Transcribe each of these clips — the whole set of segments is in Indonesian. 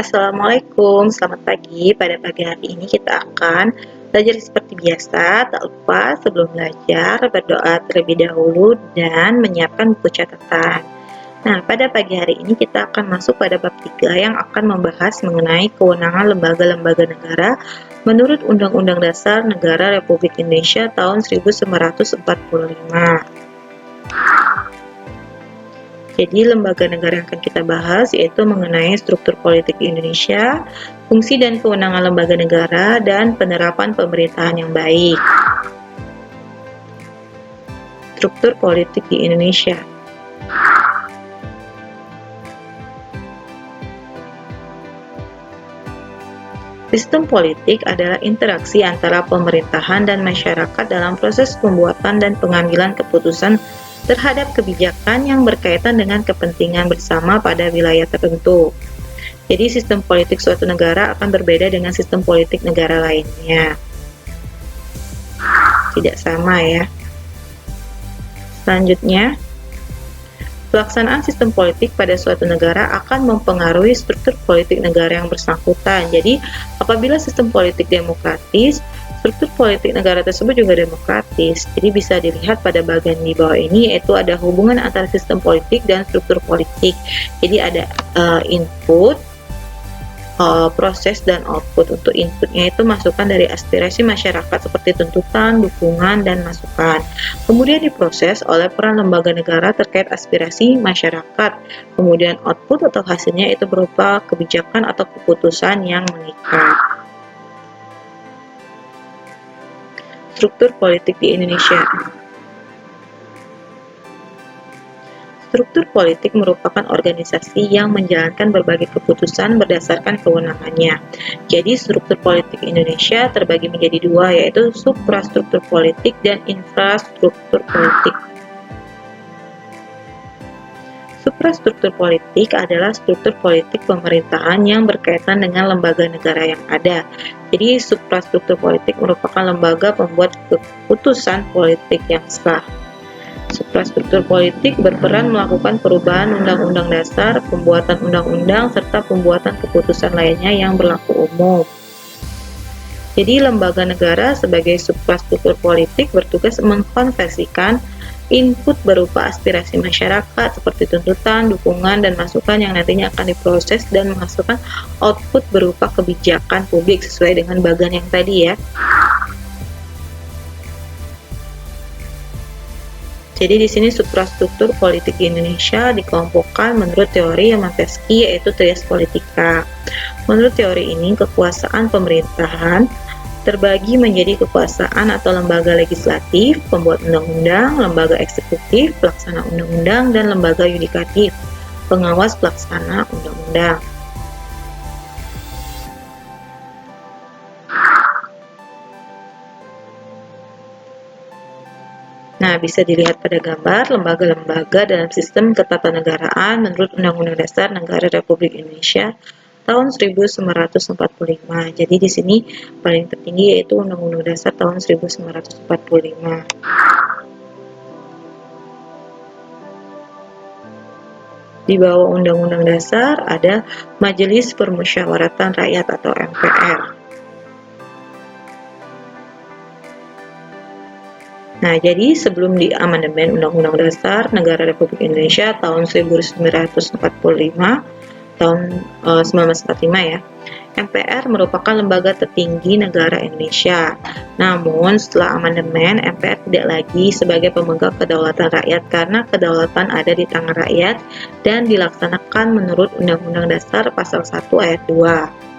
Assalamualaikum, selamat pagi. Pada pagi hari ini kita akan belajar seperti biasa. Tak lupa sebelum belajar berdoa terlebih dahulu dan menyiapkan buku catatan. Nah, pada pagi hari ini kita akan masuk pada bab 3 yang akan membahas mengenai kewenangan lembaga-lembaga negara menurut Undang-Undang Dasar Negara Republik Indonesia tahun 1945. Jadi lembaga negara yang akan kita bahas yaitu mengenai struktur politik di Indonesia, fungsi dan kewenangan lembaga negara, dan penerapan pemerintahan yang baik. Struktur politik di Indonesia. Sistem politik adalah interaksi antara pemerintahan dan masyarakat dalam proses pembuatan dan pengambilan keputusan terhadap kebijakan yang berkaitan dengan kepentingan bersama pada wilayah tertentu. Jadi sistem politik suatu negara akan berbeda dengan sistem politik negara lainnya. Tidak sama ya. Selanjutnya, pelaksanaan sistem politik pada suatu negara akan mempengaruhi struktur politik negara yang bersangkutan. Jadi, apabila sistem politik demokratis, struktur politik negara tersebut juga demokratis. Jadi bisa dilihat pada bagian di bawah ini, yaitu ada hubungan antara sistem politik dan struktur politik. Jadi ada input, proses, dan output. Untuk inputnya itu masukan dari aspirasi masyarakat seperti tuntutan, dukungan, dan masukan. Kemudian diproses oleh peran lembaga negara terkait aspirasi masyarakat. Kemudian output atau hasilnya itu berupa kebijakan atau keputusan yang mengikat. Struktur politik di Indonesia. Struktur politik merupakan organisasi yang menjalankan berbagai keputusan berdasarkan kewenangannya. Jadi struktur politik Indonesia terbagi menjadi dua, yaitu suprastruktur politik dan infrastruktur politik. Suprastruktur politik adalah struktur politik pemerintahan yang berkaitan dengan lembaga negara yang ada. Jadi suprastruktur politik merupakan lembaga pembuat keputusan politik yang sah. Suprastruktur politik berperan melakukan perubahan undang-undang dasar, pembuatan undang-undang, serta pembuatan keputusan lainnya yang berlaku umum. Jadi lembaga negara sebagai suprastruktur politik bertugas mengkonversikan input berupa aspirasi masyarakat seperti tuntutan, dukungan, dan masukan yang nantinya akan diproses dan menghasilkan output berupa kebijakan publik sesuai dengan bagian yang tadi ya. Jadi di sini suprastruktur politik di Indonesia dikelompokkan menurut teori Montesquieu yaitu trias politika. Menurut teori ini, kekuasaan pemerintahan terbagi menjadi kekuasaan atau lembaga legislatif, pembuat undang-undang, lembaga eksekutif, pelaksana undang-undang, dan lembaga yudikatif, pengawas pelaksana undang-undang. Nah, bisa dilihat pada gambar lembaga-lembaga dalam sistem ketatanegaraan menurut Undang-Undang Dasar Negara Republik Indonesia tahun 1945. Jadi di sini paling tertinggi yaitu Undang-Undang Dasar tahun 1945. Di bawah Undang-Undang Dasar ada Majelis Permusyawaratan Rakyat atau MPR. Nah, jadi sebelum di amandemen Undang-Undang Dasar Negara Republik Indonesia tahun 1945, tahun 1945 ya, MPR merupakan lembaga tertinggi negara Indonesia. Namun setelah amandemen, MPR tidak lagi sebagai pemegang kedaulatan rakyat karena kedaulatan ada di tangan rakyat dan dilaksanakan menurut Undang-Undang Dasar Pasal 1 Ayat 2.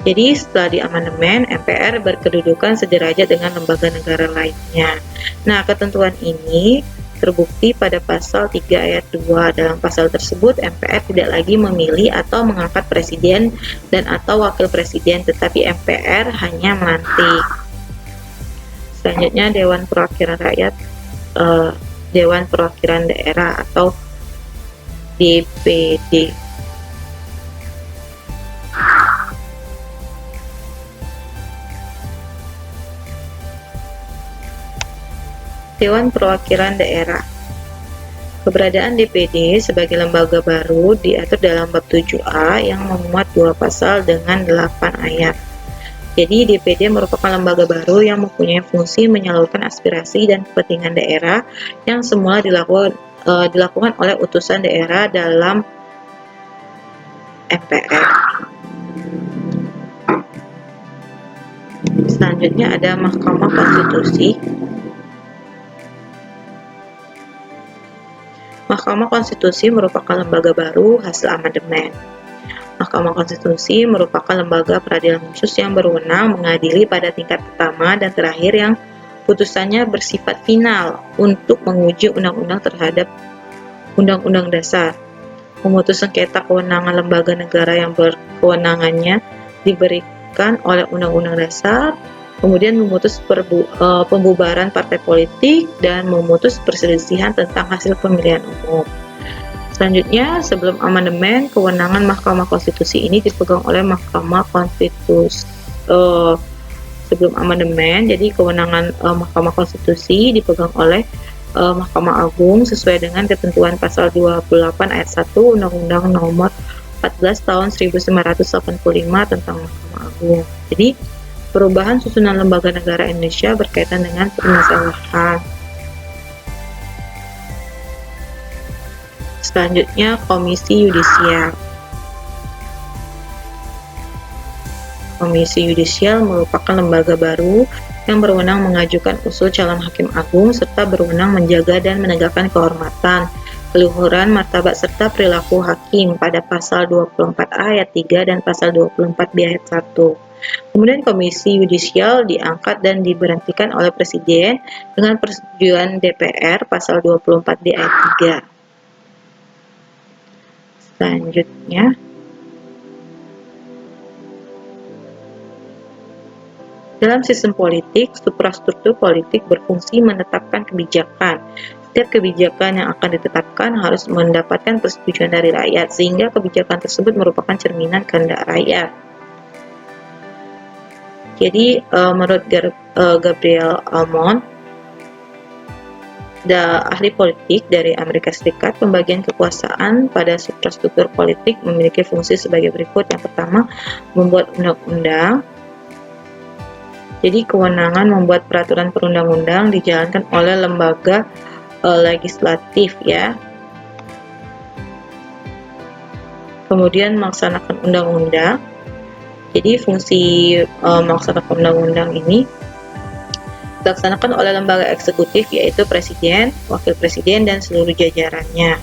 Jadi setelah di amandemen, MPR berkedudukan sederajat dengan lembaga negara lainnya. Nah, ketentuan ini terbukti pada pasal 3 ayat 2. Dalam pasal tersebut, MPR tidak lagi memilih atau mengangkat presiden dan atau wakil presiden, tetapi MPR hanya melantik. Selanjutnya Dewan Perwakilan Rakyat, Dewan Perwakilan Daerah atau DPD. Dewan Perwakilan Daerah. Keberadaan DPD sebagai lembaga baru diatur dalam bab 7A yang memuat 2 pasal dengan 8 ayat. Jadi DPD merupakan lembaga baru yang mempunyai fungsi menyalurkan aspirasi dan kepentingan daerah yang semula dilakukan oleh utusan daerah dalam MPR. Selanjutnya ada Mahkamah Konstitusi. Mahkamah Konstitusi merupakan lembaga baru hasil amandemen. Mahkamah Konstitusi merupakan lembaga peradilan khusus yang berwenang mengadili pada tingkat pertama dan terakhir yang putusannya bersifat final untuk menguji undang-undang terhadap Undang-Undang Dasar. Memutus sengketa kewenangan lembaga negara yang berkewenangannya diberikan oleh Undang-Undang Dasar, kemudian memutus pembubaran partai politik, dan memutus perselisihan tentang hasil pemilihan umum. Selanjutnya, sebelum amandemen, kewenangan Mahkamah Konstitusi ini dipegang oleh Mahkamah Konstitusi. Sebelum amandemen, jadi kewenangan Mahkamah Konstitusi dipegang oleh Mahkamah Agung sesuai dengan ketentuan pasal 28 ayat 1 Undang-Undang Nomor 14 Tahun 1985 tentang Mahkamah Agung. Jadi, perubahan susunan lembaga negara Indonesia berkaitan dengan permasalahan. Selanjutnya, Komisi Yudisial. Komisi Yudisial merupakan lembaga baru yang berwenang mengajukan usul calon hakim agung serta berwenang menjaga dan menegakkan kehormatan, keluhuran, martabat serta perilaku hakim pada pasal 24A ayat 3 dan pasal 24B ayat 1. Kemudian Komisi Yudisial diangkat dan diberhentikan oleh Presiden dengan persetujuan DPR pasal 24D ayat 3. Selanjutnya, dalam sistem politik, suprastruktur politik berfungsi menetapkan kebijakan. Setiap kebijakan yang akan ditetapkan harus mendapatkan persetujuan dari rakyat, sehingga kebijakan tersebut merupakan cerminan kehendak rakyat. Jadi, menurut Gabriel Almond, ahli politik dari Amerika Serikat, pembagian kekuasaan pada suprastruktur politik memiliki fungsi sebagai berikut. Yang pertama, membuat undang-undang. Jadi kewenangan membuat peraturan perundang-undang dijalankan oleh lembaga legislatif, ya. Kemudian melaksanakan undang-undang. Jadi fungsi melaksanakan undang-undang ini dilaksanakan oleh lembaga eksekutif, yaitu Presiden, Wakil Presiden, dan seluruh jajarannya.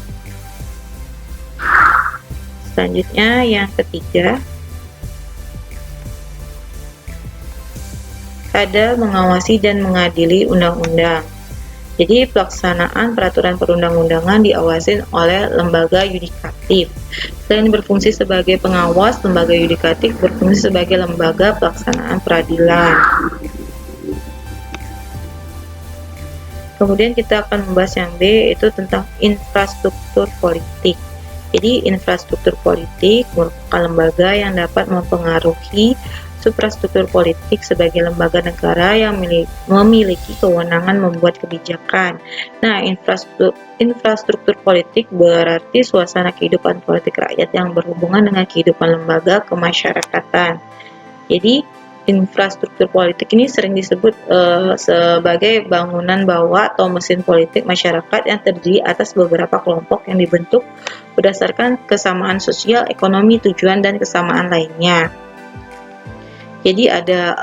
Selanjutnya, yang ketiga, ada mengawasi dan mengadili undang-undang. Jadi pelaksanaan peraturan perundang-undangan diawasi oleh lembaga yudikatif. Selain berfungsi sebagai pengawas, lembaga yudikatif berfungsi sebagai lembaga pelaksanaan peradilan. Kemudian kita akan membahas yang B, yaitu tentang infrastruktur politik. Jadi infrastruktur politik merupakan lembaga yang dapat mempengaruhi suprastruktur politik sebagai lembaga negara yang memiliki kewenangan membuat kebijakan. Nah, infrastruktur politik berarti suasana kehidupan politik rakyat yang berhubungan dengan kehidupan lembaga kemasyarakatan. Jadi, infrastruktur politik ini sering disebut sebagai bangunan bawah atau mesin politik masyarakat yang terdiri atas beberapa kelompok yang dibentuk berdasarkan kesamaan sosial, ekonomi, tujuan, dan kesamaan lainnya. Jadi ada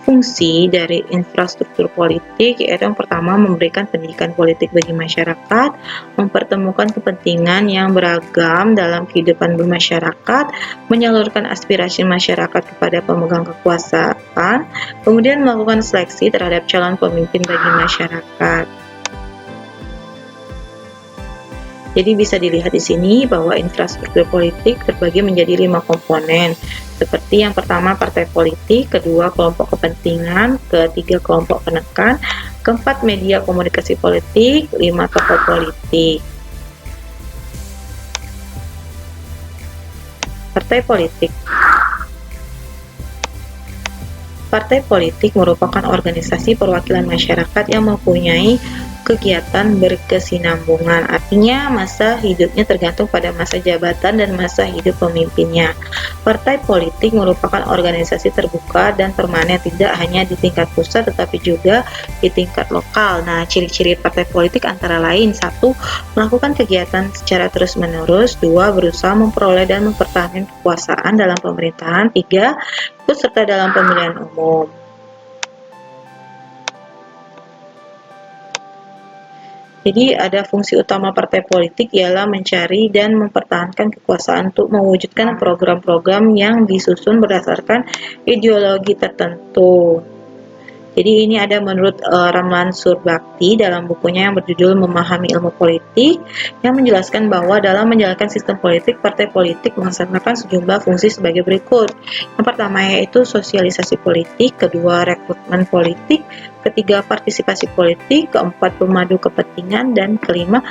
fungsi dari infrastruktur politik, yaitu yang pertama memberikan pendidikan politik bagi masyarakat, mempertemukan kepentingan yang beragam dalam kehidupan bermasyarakat, menyalurkan aspirasi masyarakat kepada pemegang kekuasaan, kemudian melakukan seleksi terhadap calon pemimpin bagi masyarakat. Jadi bisa dilihat di sini bahwa infrastruktur politik terbagi menjadi 5 komponen, seperti yang pertama partai politik, kedua kelompok kepentingan, ketiga kelompok penekan, keempat media komunikasi politik, 5 tokoh politik. Partai politik. Partai politik merupakan organisasi perwakilan masyarakat yang mempunyai kegiatan berkesinambungan. Artinya masa hidupnya tergantung pada masa jabatan dan masa hidup pemimpinnya. Partai politik merupakan organisasi terbuka dan permanen, tidak hanya di tingkat pusat tetapi juga di tingkat lokal. Nah, ciri-ciri partai politik antara lain: 1. Melakukan kegiatan secara terus-menerus. 2. Berusaha memperoleh dan mempertahankan kekuasaan dalam pemerintahan. 3. Ikut serta dalam pemilihan umum. Jadi ada fungsi utama partai politik ialah mencari dan mempertahankan kekuasaan untuk mewujudkan program-program yang disusun berdasarkan ideologi tertentu. Jadi ini ada menurut Ramlan Surbakti dalam bukunya yang berjudul Memahami Ilmu Politik, yang menjelaskan bahwa dalam menjalankan sistem politik, partai politik melaksanakan sejumlah fungsi sebagai berikut. Yang pertama yaitu sosialisasi politik, kedua rekrutmen politik, ketiga partisipasi politik, keempat pemadu kepentingan, dan kelima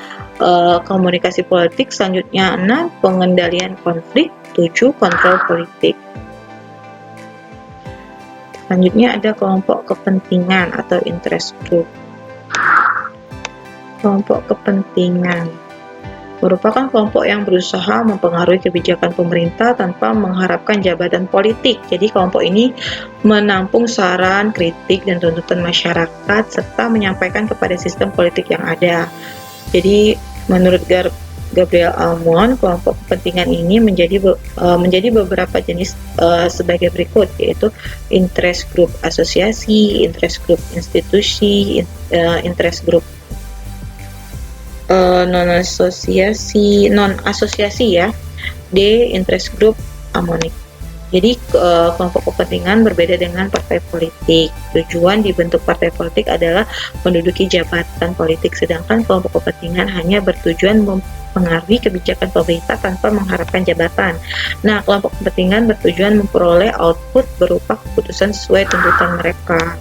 komunikasi politik. Selanjutnya 6 pengendalian konflik, 7 kontrol politik. Selanjutnya ada kelompok kepentingan atau interest group. Kelompok kepentingan merupakan kelompok yang berusaha mempengaruhi kebijakan pemerintah tanpa mengharapkan jabatan politik. Jadi kelompok ini menampung saran, kritik, dan tuntutan masyarakat serta menyampaikan kepada sistem politik yang ada. Jadi menurut Gabriel Almond, kelompok kepentingan ini menjadi beberapa jenis sebagai berikut, yaitu interest group asosiasi, interest group institusi, interest group non asosiasi ya, D interest group amonik. Jadi kelompok kepentingan berbeda dengan partai politik. Tujuan dibentuk partai politik adalah menduduki jabatan politik, sedangkan kelompok kepentingan hanya bertujuan mempengaruhi kebijakan pemerintah tanpa mengharapkan jabatan. Nah, kelompok kepentingan bertujuan memperoleh output berupa keputusan sesuai tuntutan mereka.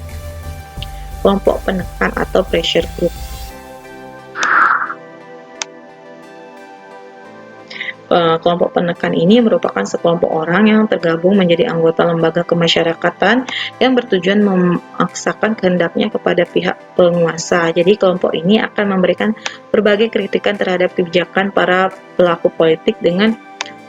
Kelompok penekan atau pressure group. Kelompok penekan ini merupakan sekelompok orang yang tergabung menjadi anggota lembaga kemasyarakatan yang bertujuan memaksakan kehendaknya kepada pihak penguasa. Jadi kelompok ini akan memberikan berbagai kritikan terhadap kebijakan para pelaku politik dengan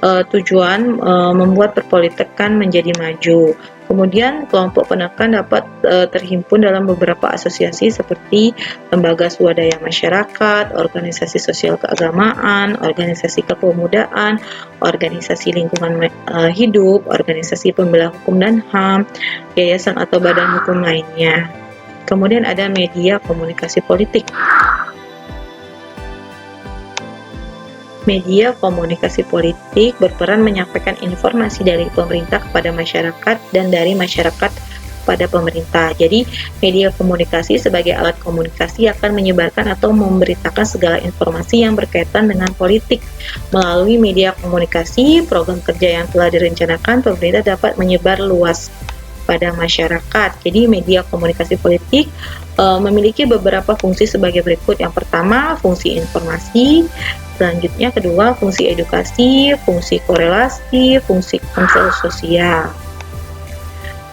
tujuan membuat perpolitikan menjadi maju. Kemudian kelompok penekan dapat terhimpun dalam beberapa asosiasi seperti lembaga swadaya masyarakat, organisasi sosial keagamaan, organisasi kepemudaan, organisasi lingkungan hidup, organisasi pembela hukum dan HAM, yayasan atau badan hukum lainnya. Kemudian ada media komunikasi politik. Media komunikasi politik berperan menyampaikan informasi dari pemerintah kepada masyarakat dan dari masyarakat kepada pemerintah. Jadi, media komunikasi sebagai alat komunikasi akan menyebarkan atau memberitakan segala informasi yang berkaitan dengan politik. Melalui media komunikasi, program kerja yang telah direncanakan pemerintah dapat menyebar luas pada masyarakat. Jadi, media komunikasi politik memiliki beberapa fungsi sebagai berikut. Yang pertama, fungsi informasi. Selanjutnya kedua, fungsi edukasi, fungsi korelasi, fungsi kontrol sosial.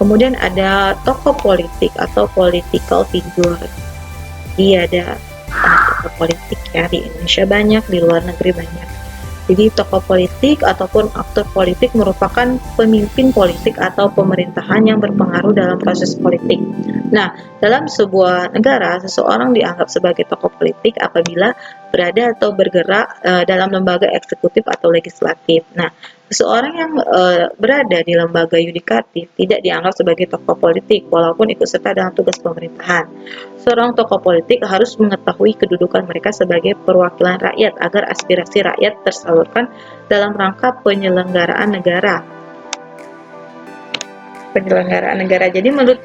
Kemudian ada tokoh politik atau political figure. Jadi ada tokoh politik ya, di Indonesia banyak, di luar negeri banyak. Jadi tokoh politik ataupun aktor politik merupakan pemimpin politik atau pemerintahan yang berpengaruh dalam proses politik. Nah, dalam sebuah negara, seseorang dianggap sebagai tokoh politik apabila berada atau bergerak dalam lembaga eksekutif atau legislatif. Nah, seseorang yang berada di lembaga yudikatif tidak dianggap sebagai tokoh politik walaupun ikut serta dalam tugas pemerintahan. Seorang tokoh politik harus mengetahui kedudukan mereka sebagai perwakilan rakyat agar aspirasi rakyat tersalurkan dalam rangka penyelenggaraan negara. Jadi menurut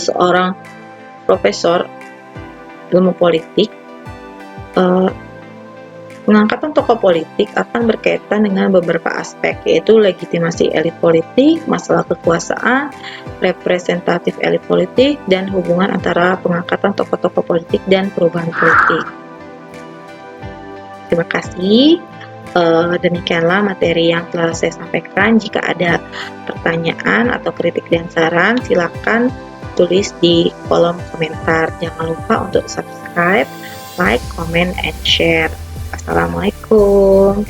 seorang profesor ilmu politik, pengangkatan tokoh politik akan berkaitan dengan beberapa aspek, yaitu legitimasi elit politik, masalah kekuasaan, representatif elit politik, dan hubungan antara pengangkatan tokoh-tokoh politik dan perubahan politik. Terima kasih. Demikianlah materi yang telah saya sampaikan. Jika ada pertanyaan atau kritik dan saran, silakan tulis di kolom komentar. Jangan lupa untuk subscribe, like, comment, and share. Assalamualaikum.